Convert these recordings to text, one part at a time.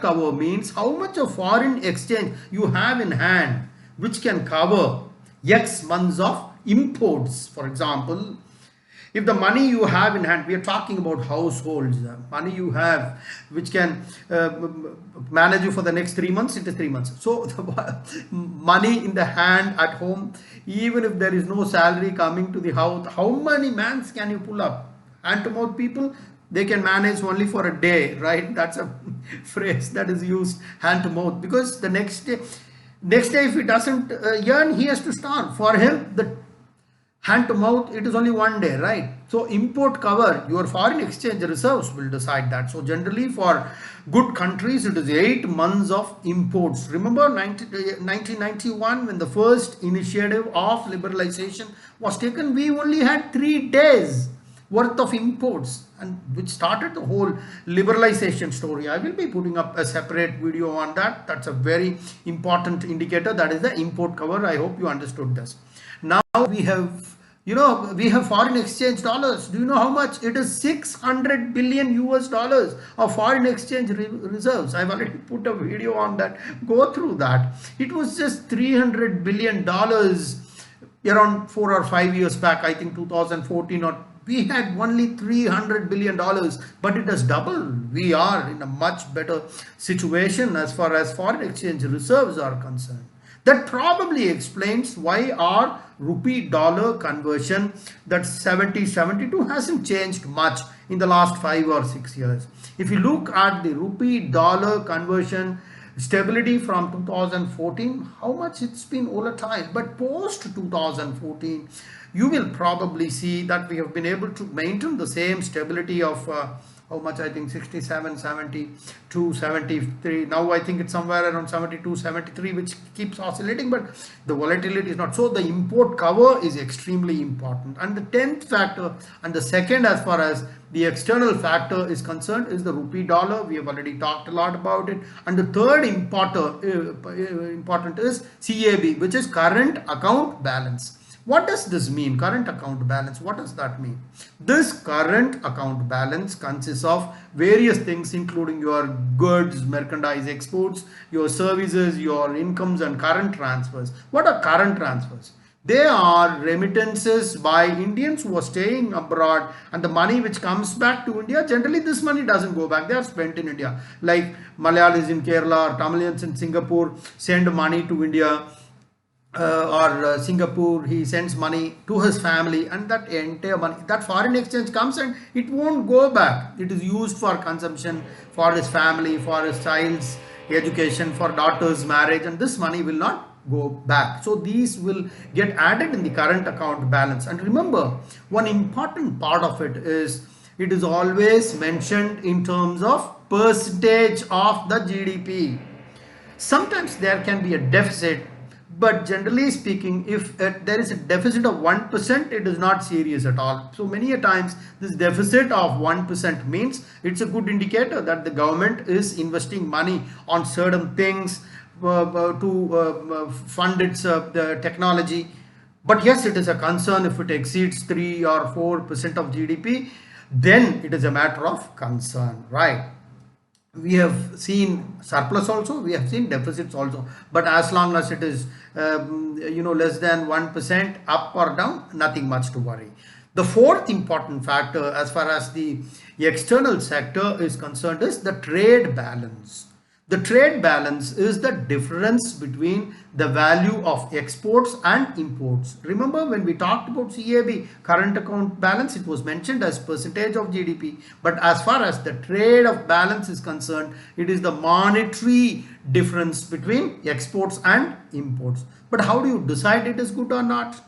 cover means how much of foreign exchange you have in hand, which can cover X months of imports. For example, if the money you have in hand, we are talking about households, money you have which can manage you for the next 3 months, it is 3 months. So the money in the hand at home, even if there is no salary coming to the house, how many mans can you pull up? Hand to mouth people, they can manage only for a day, right? That's a phrase that is used, hand to mouth, because the next day if he doesn't earn, he has to starve. For him, the hand to mouth, it is only one day, right? So import cover, your foreign exchange reserves will decide that. So generally for good countries, it is 8 months of imports. Remember 1991, when the first initiative of liberalization was taken, we only had 3 days worth of imports, and which started the whole liberalization story. I will be putting up a separate video on that. That's a very important indicator. That is the import cover. I hope you understood this. Now we have, we have foreign exchange dollars. Do you know how much? It is 600 billion US dollars of foreign exchange reserves. I've already put a video on that. Go through that. It was just 300 billion dollars around 4 or 5 years back. I think 2014, or we had only 300 billion dollars, but it has doubled. We are in a much better situation as far as foreign exchange reserves are concerned. That probably explains why our rupee dollar conversion, that 70-72, hasn't changed much in the last 5 or 6 years. If you look at the rupee dollar conversion stability from 2014, how much it's been volatile, but post 2014, you will probably see that we have been able to maintain the same stability of how much? I think 67, 72, 73. Now I think it's somewhere around 72, 73, which keeps oscillating, but the volatility is not. So the import cover is extremely important. And the 10th factor, and the second as far as the external factor is concerned, is the rupee dollar. We have already talked a lot about it. And the third important is CAB, which is current account balance. What does this mean? Current account balance. What does that mean? This current account balance consists of various things, including your goods, merchandise exports, your services, your incomes, and current transfers. What are current transfers? They are remittances by Indians who are staying abroad, and the money which comes back to India, generally this money doesn't go back. They are spent in India. Like Malayalis in Kerala or Tamilians in Singapore send money to India. Or Singapore, he sends money to his family, and that entire money, that foreign exchange comes and it won't go back. It is used for consumption, for his family, for his child's education, for daughter's marriage, and this money will not go back. So these will get added in the current account balance. And remember, one important part of it is always mentioned in terms of percentage of the GDP. Sometimes there can be a deficit, but generally speaking, if there is a deficit of 1%, it is not serious at all. So many a times this deficit of 1% means it's a good indicator that the government is investing money on certain things to fund its technology. But yes, it is a concern if it exceeds 3 or 4% of GDP, then it is a matter of concern, right? We have seen surplus also, we have seen deficits also, but as long as it is less than 1% up or down, nothing much to worry. The fourth important factor as far as the external sector is concerned is the trade balance. The trade balance is the difference between the value of exports and imports. Remember when we talked about CAB, current account balance, it was mentioned as percentage of GDP. But as far as the trade of balance is concerned, it is the monetary difference between exports and imports. But how do you decide it is good or not?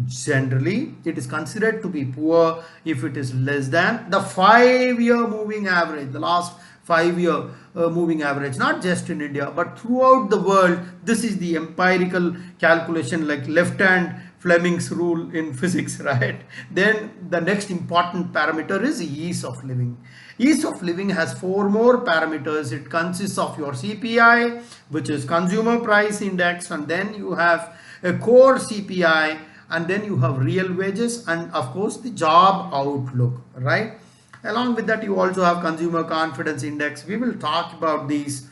Generally, it is considered to be poor if it is less than the 5-year moving average, the last 5-year moving average, not just in India but throughout the world. This is the empirical calculation, like left hand Fleming's rule in physics, right? Then the next important parameter is ease of living. Ease of living has 4 more parameters. It consists of your CPI, which is consumer price index, and then you have a core CPI, and then you have real wages, and of course the job outlook, right? Along with that, you also have consumer confidence index. We will talk about these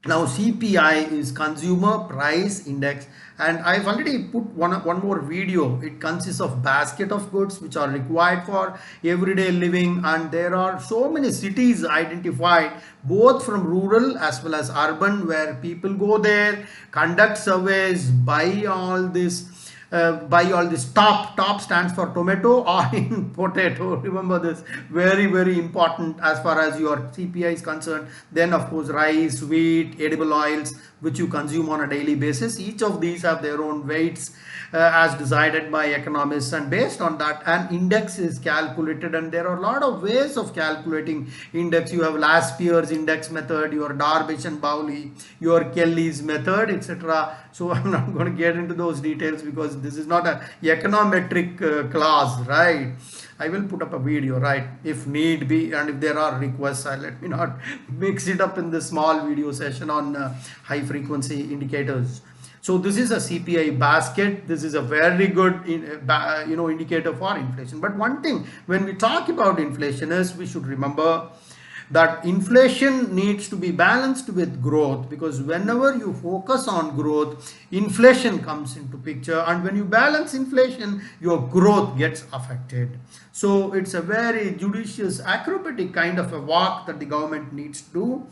Now CPI is Consumer Price Index, and I've already put one more video. It consists of basket of goods which are required for everyday living, and there are so many cities identified both from rural as well as urban, where people go there, conduct surveys, buy all this. Top stands for tomato or in potato. Remember this, very important as far as your CPI is concerned. Then of course rice, wheat, edible oils which you consume on a daily basis. Each of these have their own weights as decided by economists, and based on that an index is calculated, and there are a lot of ways of calculating index. You have Laspier's index method, your Darbish and Bowley, your Kelly's method, etc. So I'm not going to get into those details because this is not a econometric class, right? I will put up a video, right, if need be, and if there are requests, let me not mix it up in this small video session on high frequency indicators. So this is a CPI basket. This is a very good indicator for inflation. But one thing when we talk about inflation is we should remember that inflation needs to be balanced with growth, because whenever you focus on growth, inflation comes into picture, and when you balance inflation, your growth gets affected. So it's a very judicious acrobatic kind of a walk that the government needs to do.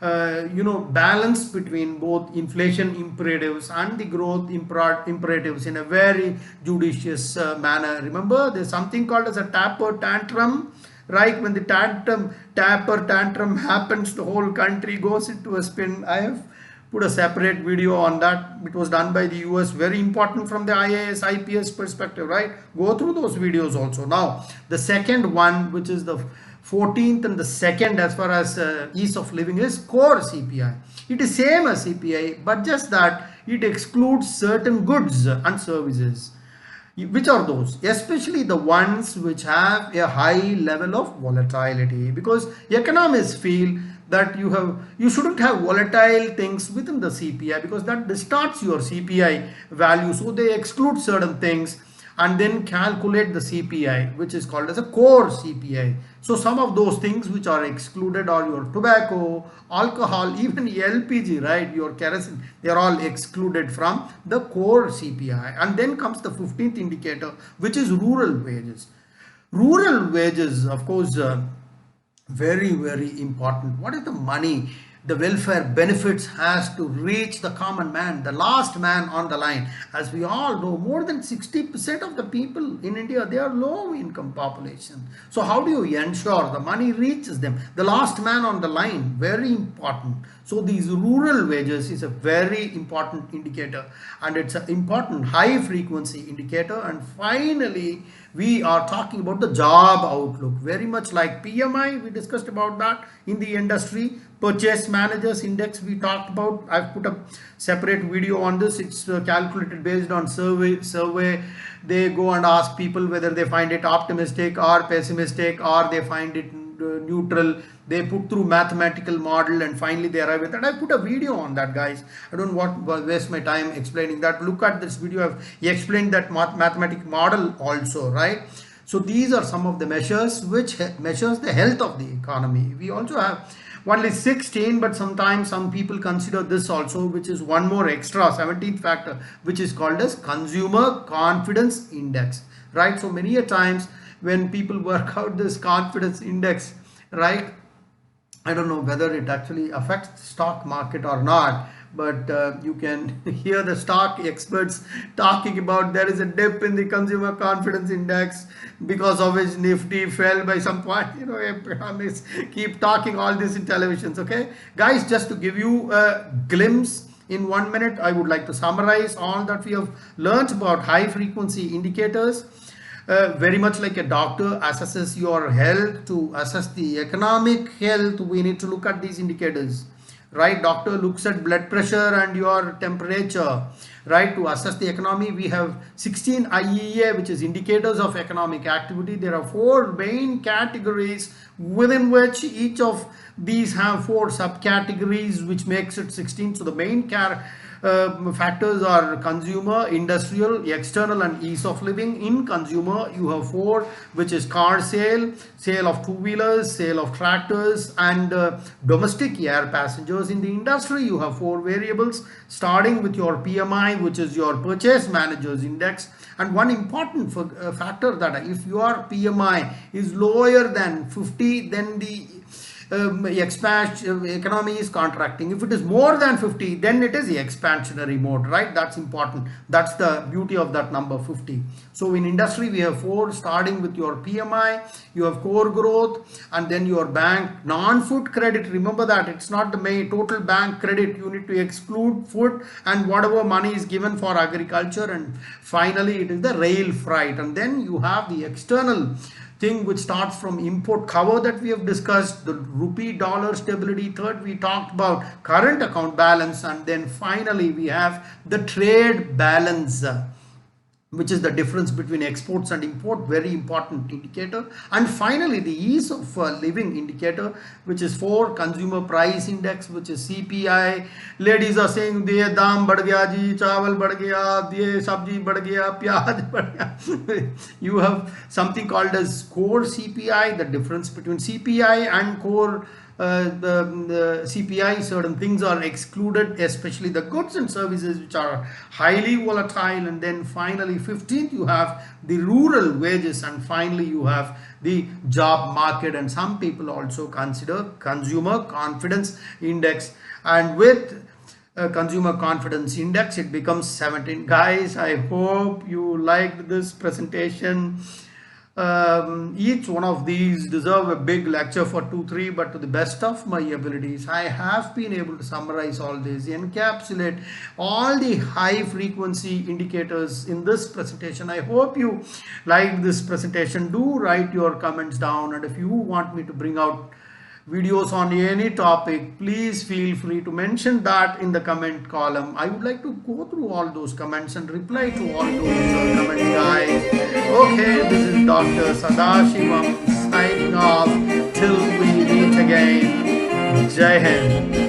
Balance between both inflation imperatives and the growth imperatives in a very judicious manner. Remember, there's something called as a Tapper tantrum, right? When the Tapper tantrum happens, the whole country goes into a spin. I have put a separate video on that. It was done by the US, very important from the IAS IPS perspective, right? Go through those videos also. Now the second one, which is the 14th and the second as far as ease of living, is core CPI. It is same as CPI, but just that it excludes certain goods and services. Which are those? Especially the ones which have a high level of volatility, because economists feel that you shouldn't have volatile things within the CPI, because that distorts your CPI value. So they exclude certain things and then calculate the CPI, which is called as a core CPI. So some of those things which are excluded are your tobacco, alcohol, even LPG, right, your kerosene, they are all excluded from the core CPI. And then comes the 15th indicator, which is rural wages. Rural wages, of course, very important. What is the money? The welfare benefits has to reach the common man, the last man on the line. As we all know, more than 60% of the people in India, they are low income population. So how do you ensure the money reaches them? The last man on the line, very important. So these rural wages is a very important indicator, and it's an important high frequency indicator. And finally, we are talking about the job outlook, very much like PMI. We discussed about that in the industry. Purchase managers index we talked about. I've put a separate video on this. It's calculated based on survey. They go and ask people whether they find it optimistic or pessimistic, or they find it neutral. They put through mathematical model, and finally they arrive at that. I put a video on that, guys. I don't want to waste my time explaining that. Look at this video. I've explained that mathematical model also, right? So these are some of the measures which measures the health of the economy. We also have only 16, but sometimes some people consider this also, which is one more extra 17th factor, which is called as consumer confidence index, right? So many a times when people work out this confidence index, right, I don't know whether it actually affects the stock market or not, but you can hear the stock experts talking about there is a dip in the consumer confidence index because of which Nifty fell by some point. Economists keep talking all this in televisions. Okay, guys, just to give you a glimpse in 1 minute, I would like to summarize all that we have learned about high frequency indicators. Very much like a doctor assesses your health, to assess the economic health, we need to look at these indicators, right? Doctor looks at blood pressure and your temperature, right? To assess the economy, we have 16 IEA, which is indicators of economic activity. There are 4 main categories, within which each of these have 4 subcategories, which makes it 16. So the main factors are consumer, industrial, external, and ease of living. In consumer, you have four, which is car sale, sale of two-wheelers, sale of tractors, and domestic air passengers. In the industry, you have four variables, starting with your PMI, which is your purchase managers index. And one important factor, that if your PMI is lower than 50, then the economy is contracting. If it is more than 50, then it is the expansionary mode, right? That's important. That's the beauty of that number 50. So in industry, we have four, starting with your PMI, you have core growth, and then your bank non-food credit. Remember that it's not the main total bank credit. You need to exclude food and whatever money is given for agriculture. And finally, it is the rail freight. And then you have the external thing, which starts from import cover that we have discussed, the rupee dollar stability. Third, we talked about current account balance, and then finally we have the trade balance, which is the difference between exports and import, very important indicator. And finally, the ease of living indicator, which is for consumer price index, which is CPI. Ladies are saying diye daam बढ़ गया जी, चावल बढ़ गया, दिए सब्जी बढ़ गया, प्याज बढ़ गया. You have something called as core CPI, the difference between CPI and core the CPI. Certain things are excluded, especially the goods and services, which are highly volatile. And then finally 15th, you have the rural wages, and finally you have the job market. And some people also consider consumer confidence index, and with consumer confidence index, it becomes 17. Guys, I hope you liked this presentation. Each one of these deserve a big lecture for 2-3, but to the best of my abilities, I have been able to summarize all this, encapsulate all the high frequency indicators in this presentation. I hope you liked this presentation. Do write your comments down, and if you want me to bring out videos on any topic, please feel free to mention that in the comment column. I would like to go through all those comments and reply to all those comments, guys. Okay, this is Dr. Sadashivam signing off till we meet again. Jai Hind.